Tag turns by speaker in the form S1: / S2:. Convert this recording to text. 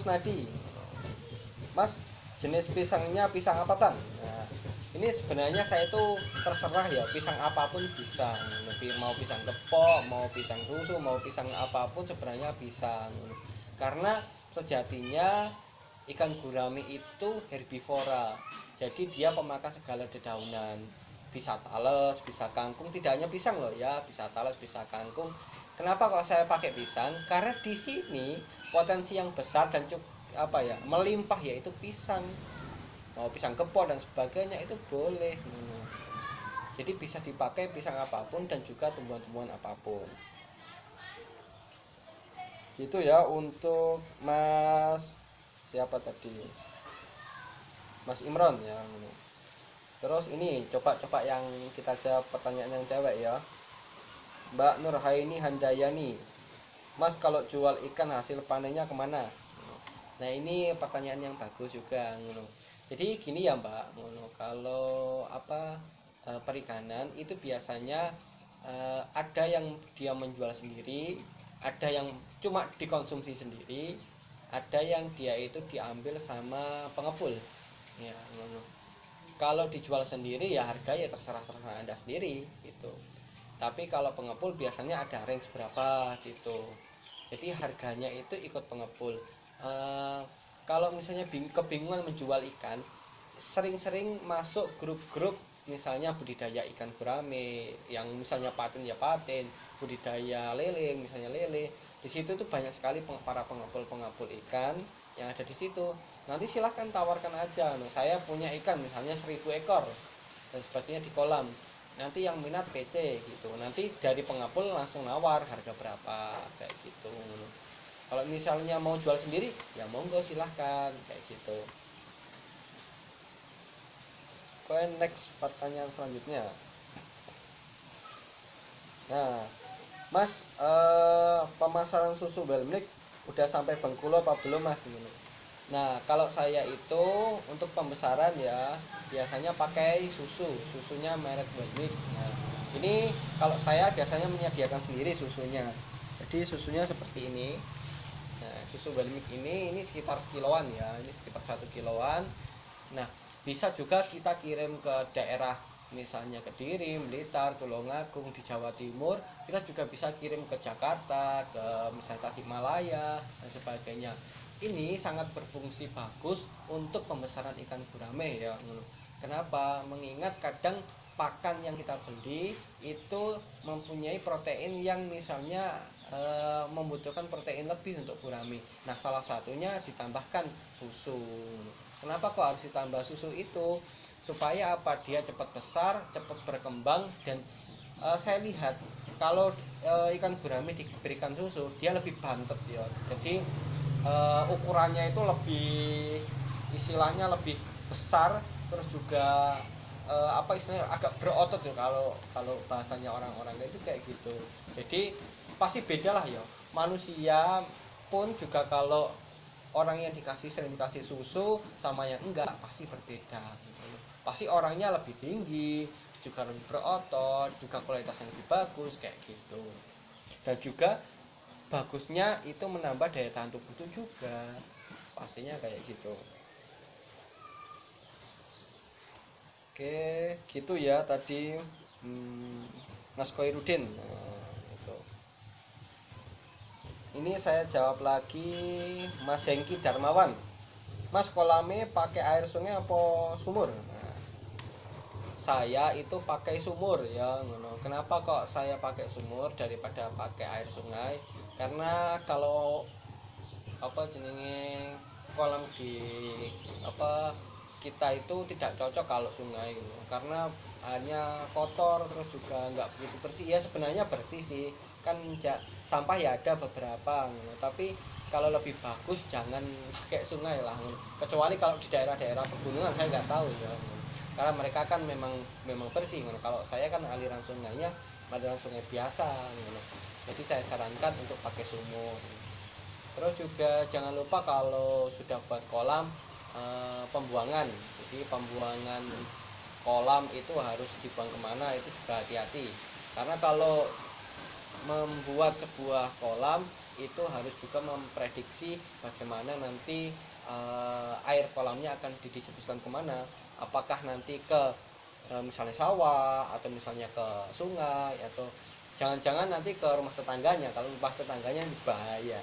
S1: Kusnadi, Mas, jenis pisangnya pisang apa bang? Nah, ini sebenarnya saya tuh terserah ya, pisang apapun bisa. Lebih mau pisang kepok, mau pisang susu, mau pisang apapun sebenarnya bisa. Karena sejatinya ikan gurame itu herbivora, jadi dia pemakan segala dedaunan. Bisa tales, bisa kangkung, tidak hanya pisang loh ya, bisa tales, bisa kangkung. Kenapa kok saya pakai pisang? Karena di sini potensi yang besar dan cukup apa ya, melimpah, yaitu pisang. Mau pisang kepok dan sebagainya itu boleh. Jadi bisa dipakai pisang apapun dan juga tumbuhan-tumbuhan apapun. Gitu ya untuk Mas, siapa tadi, Mas Imron ya. Terus ini coba-coba yang kita jawab pertanyaan yang cewek ya. Mbak Nurhaini Handayani, Mas kalau jual ikan hasil panennya kemana? Nah ini pertanyaan yang bagus juga. Jadi gini ya Mbak, kalau apa, perikanan itu biasanya ada yang dia menjual sendiri, ada yang cuma dikonsumsi sendiri, ada yang dia itu diambil sama pengepul. Ya, kalau dijual sendiri ya harga ya terserah terserah Anda sendiri gitu. Tapi kalau pengepul biasanya ada range berapa gitu. Jadi harganya itu ikut pengepul. Eh, Kalau misalnya kebingungan menjual ikan, sering-sering masuk grup-grup misalnya budidaya ikan gurame, yang misalnya paten ya paten, budidaya lele misalnya lele. Di situ tuh banyak sekali para pengepul-pengepul ikan yang ada di situ. Nanti silahkan tawarkan aja, nah, saya punya ikan misalnya 1.000 ekor dan sebagainya di kolam. Nanti yang minat PC gitu. Nanti dari pengepul langsung nawar harga berapa kayak gitu. Kalau misalnya mau jual sendiri ya monggo silahkan kayak gitu. Oke, next pertanyaan selanjutnya. Nah, Mas, pemasaran susu Belmnik udah sampai Bengkulu apa belum Mas? Nah, kalau saya itu untuk pembesaran ya biasanya pakai susunya merek Belmnik. Nah, ini kalau saya biasanya menyediakan sendiri susunya. Jadi susunya seperti ini. Nah, susu Belmik ini sekitar sekiloan ya, ini sekitar 1 kiloan. Nah, bisa juga kita kirim ke daerah misalnya Kediri, Blitar, Tulungagung di Jawa Timur. Kita juga bisa kirim ke Jakarta, ke misalnya Tasikmalaya dan sebagainya. Ini sangat berfungsi bagus untuk pembesaran ikan gurame ya. Kenapa? Mengingat kadang pakan yang kita beli itu mempunyai protein yang misalnya membutuhkan protein lebih untuk gurame. Nah, salah satunya ditambahkan susu. Kenapa kok harus ditambah susu itu? Supaya apa? Dia cepat besar, cepat berkembang, dan saya lihat kalau ikan gurame diberikan susu, dia lebih bantet ya. Jadi ukurannya itu lebih, istilahnya lebih besar, terus juga apa istilahnya agak berotot ya, kalau kalau bahasanya orang-orang itu kayak gitu. Jadi pasti beda lah ya. Manusia pun juga kalau orang yang sering dikasih susu sama yang enggak pasti berbeda gitu. Pasti orangnya lebih tinggi, juga lebih berotot, juga kualitasnya lebih bagus kayak gitu. Dan juga bagusnya itu menambah daya tahan tubuh itu juga pastinya kayak gitu. Oke, gitu ya tadi, Mas Koirudin. Nah, itu. Ini saya jawab lagi Mas Hengki Darmawan. Mas, kolame pakai air sungai apa sumur? Nah, saya itu pakai sumur ya, ngono. Kenapa kok saya pakai sumur daripada pakai air sungai? Karena kalau apa jenenge kolam di apa kita itu tidak cocok kalau sungai gitu. Karena hanya kotor, terus juga nggak begitu bersih. Ya sebenarnya bersih sih, kan sampah ya ada beberapa gitu. Tapi kalau lebih bagus jangan pakai sungai lah gitu. Kecuali kalau di daerah-daerah pegunungan saya nggak tahu ya gitu. Karena mereka kan memang memang bersih gitu. Kalau saya kan aliran sungainya aliran sungai biasa gitu. Jadi saya sarankan untuk pakai sumur. Terus juga jangan lupa kalau sudah buat kolam, pembuangan. Jadi pembuangan kolam itu harus dibuang kemana itu juga hati-hati. Karena kalau membuat sebuah kolam itu harus juga memprediksi bagaimana nanti air kolamnya akan didistribusikan kemana, apakah nanti ke misalnya sawah atau misalnya ke sungai, atau jangan-jangan nanti ke rumah tetangganya. Kalau rumah tetangganya bahaya.